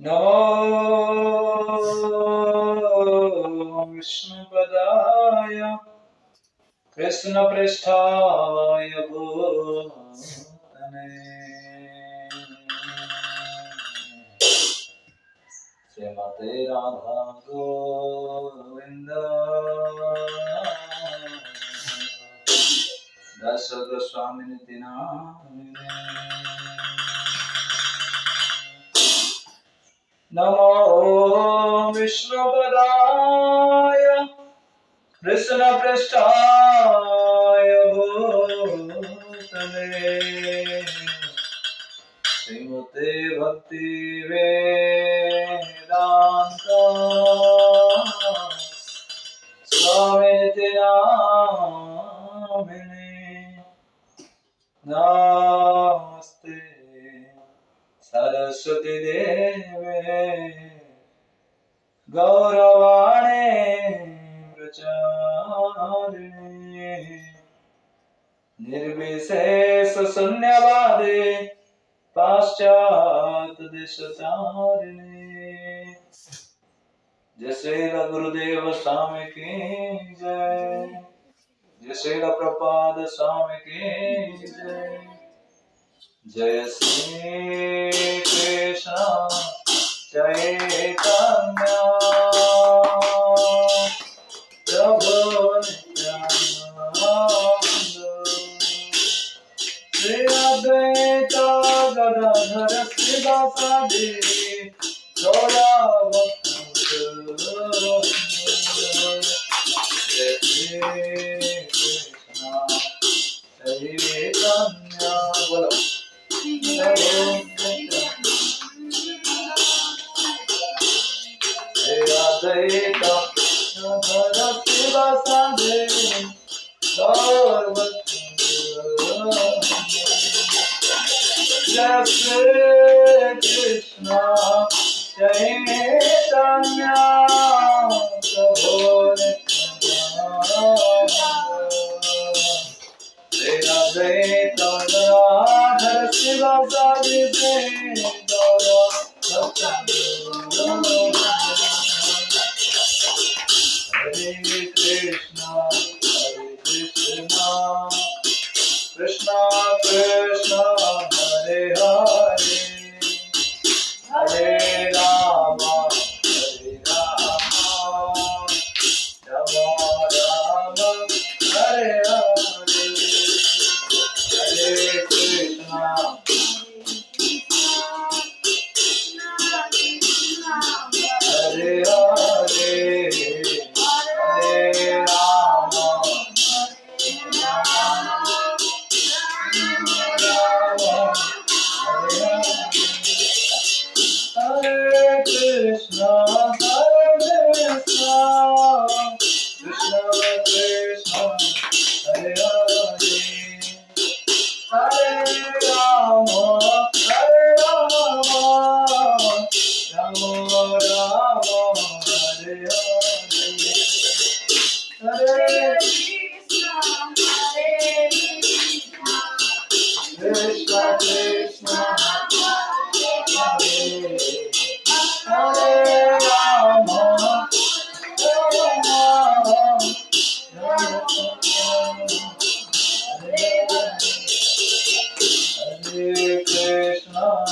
नमो विष्णुपदाय कृष्णपृष्ठाय भूतले श्रीमते राधा गोविंद दास गोस्वामिनिति नामिने नमो विष्णुपदाय कृष्णपृष्ठाय भूतले श्रीमते भक्ति वेदांत स्वामिनिति नामिने नमस्ते सरस्वती देवे गौरवाणे प्रचारिणे निर्विशेष शून्यवादे पाश्चात्य देशतारिणे जय श्री गुरुदेव स्वामी की जय जय श्री प्रपाद स्वामी की जय जय श्री कृष्ण चैतन्य प्रभु नित्यानंद श्री अद्वैत गदाधर श्रीवासादि गौरा भक्तवृंद जय श्री कृष्ण चैतन्य बोलो अद्वैत गदाधर श्रीवासादि गौरा भक्तवृंद जय श्री कृष्ण चैतन्य प्रभु नित्यानंद श्री अद्वैत गदाधर श्रीवासादि गौरा भक्तवृंद हरे Krishna Krishna Krishna Hare Hare Hare Ram Ram Ram Hare Hare Hare Krishna Hare Hare Hare Ram Hare Krishna, Krishna Krishna, Hare Hare, Hare Rama, Rama Rama, Hare Hare, Hare Krishna, Krishna, Hare Hare Rama, Rama Hare Krishna,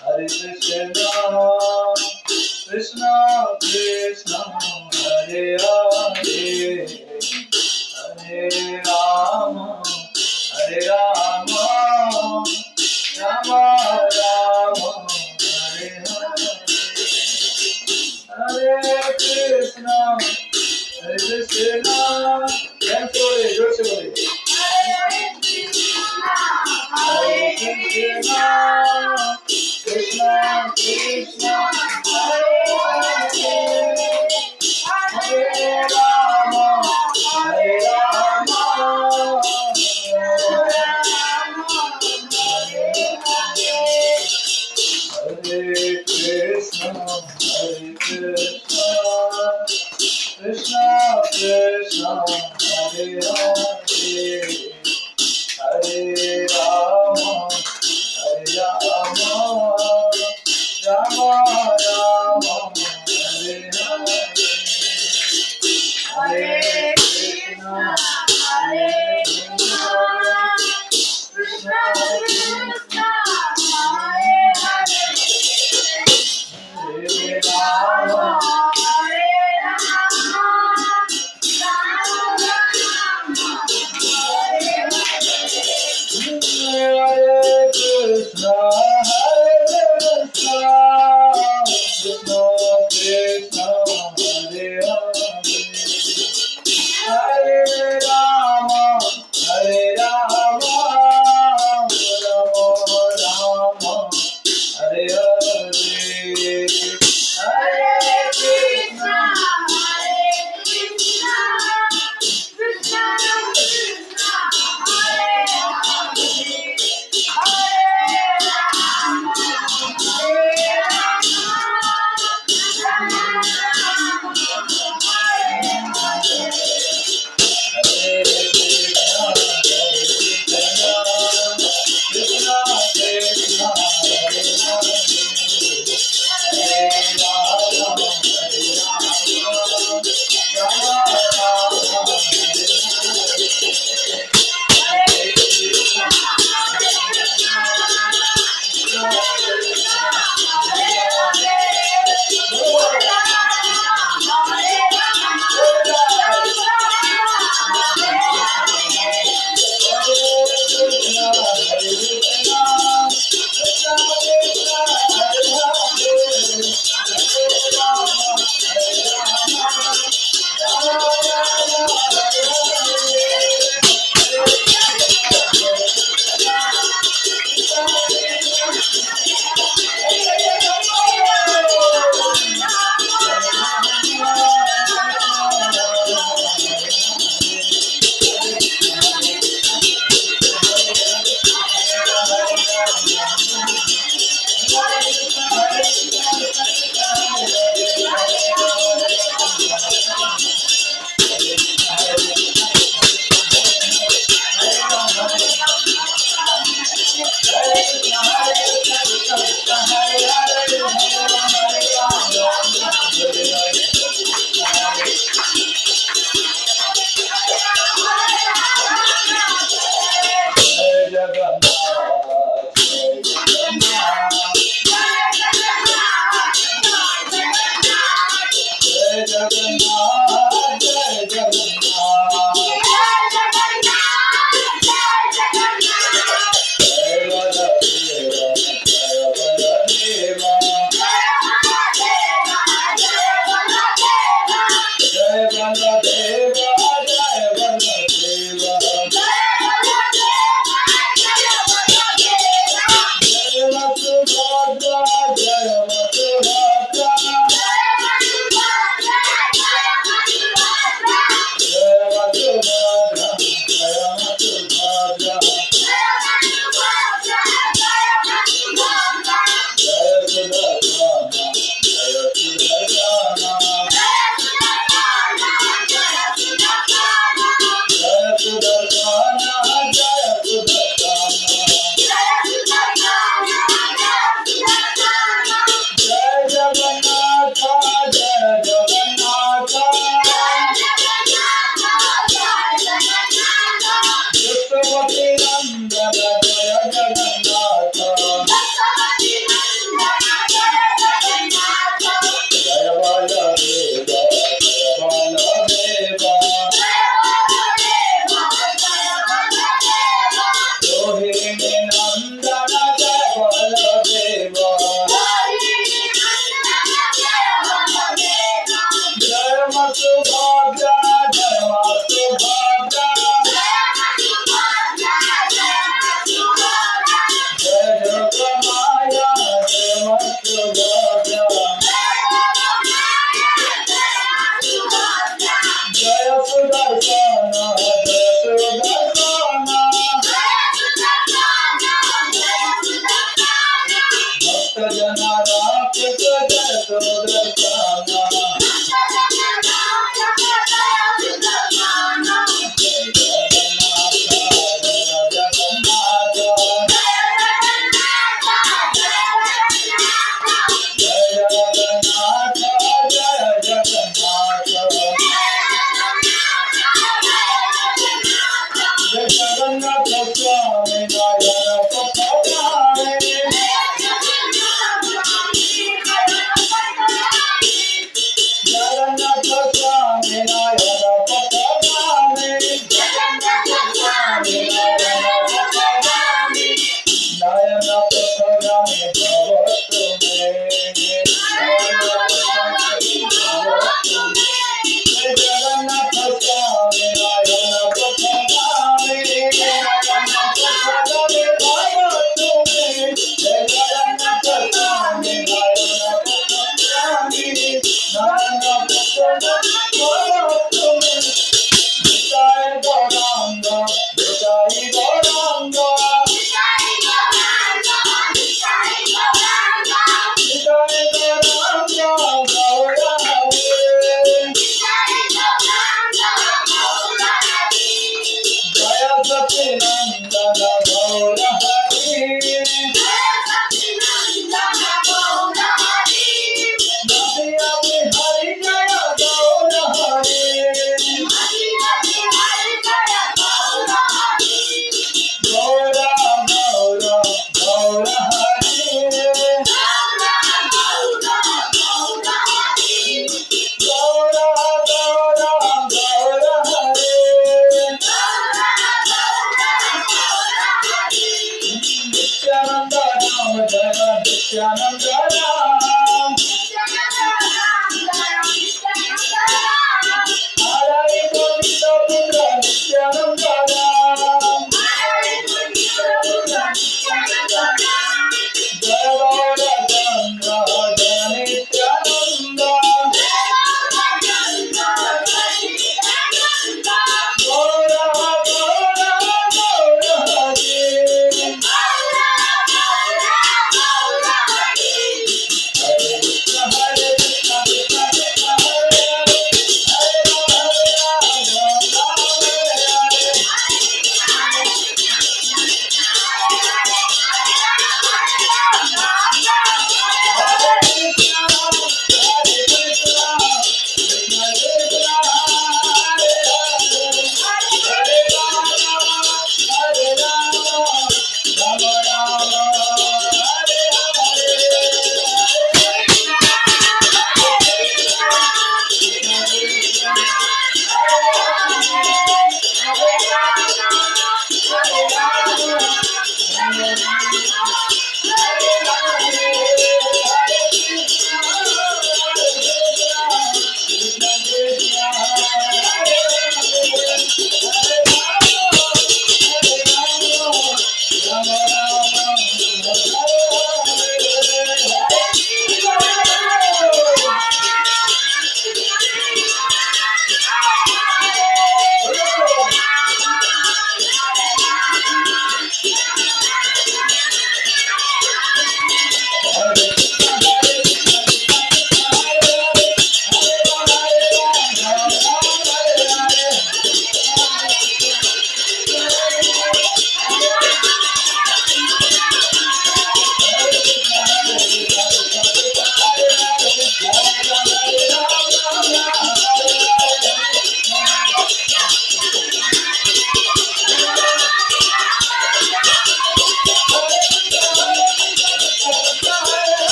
Hare Krishna, Krishna Krishna, Hare Hare, Hare Rama, Rama Rama, Hare Hare, Hare Krishna, Hare Krishna, dance bole, जोर से बोले, Hare Krishna, Krishna Krishna, Hare Hare, Hare Rama, Rama Hare Krishna, Krishna Krishna, Hare Hare, Hare Rama, Rama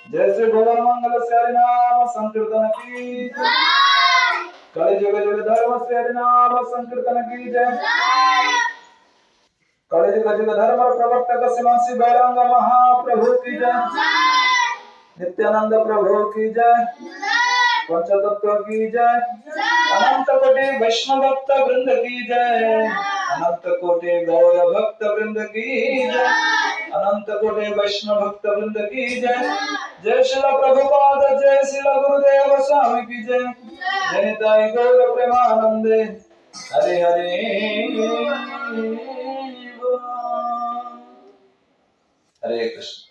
जैसे भगवान मंगल से हरिनाम संकीर्तन की कलि जुग जुग धर्म से हरिनाम संकीर्तन की जय। कलि जुग जुग धर्म प्रवर्तक शिवासी बैरंग महाप्रभु की जय। नित्यानंद प्रभु की जय। पंचतत्व की जय। अनंत कोटि वैष्णव भक्त वृंद की जय। अनंत कोटि गौर भक्त वृंद की जय। अनंत कोटि वैष्णव भक्त वृंद की जय। जय श्री प्रभुपाद जय श्री गुरुदेव स्वामी की जय। जय निताई गौर प्रेमानंदे हरे हरे हरे कृष्ण।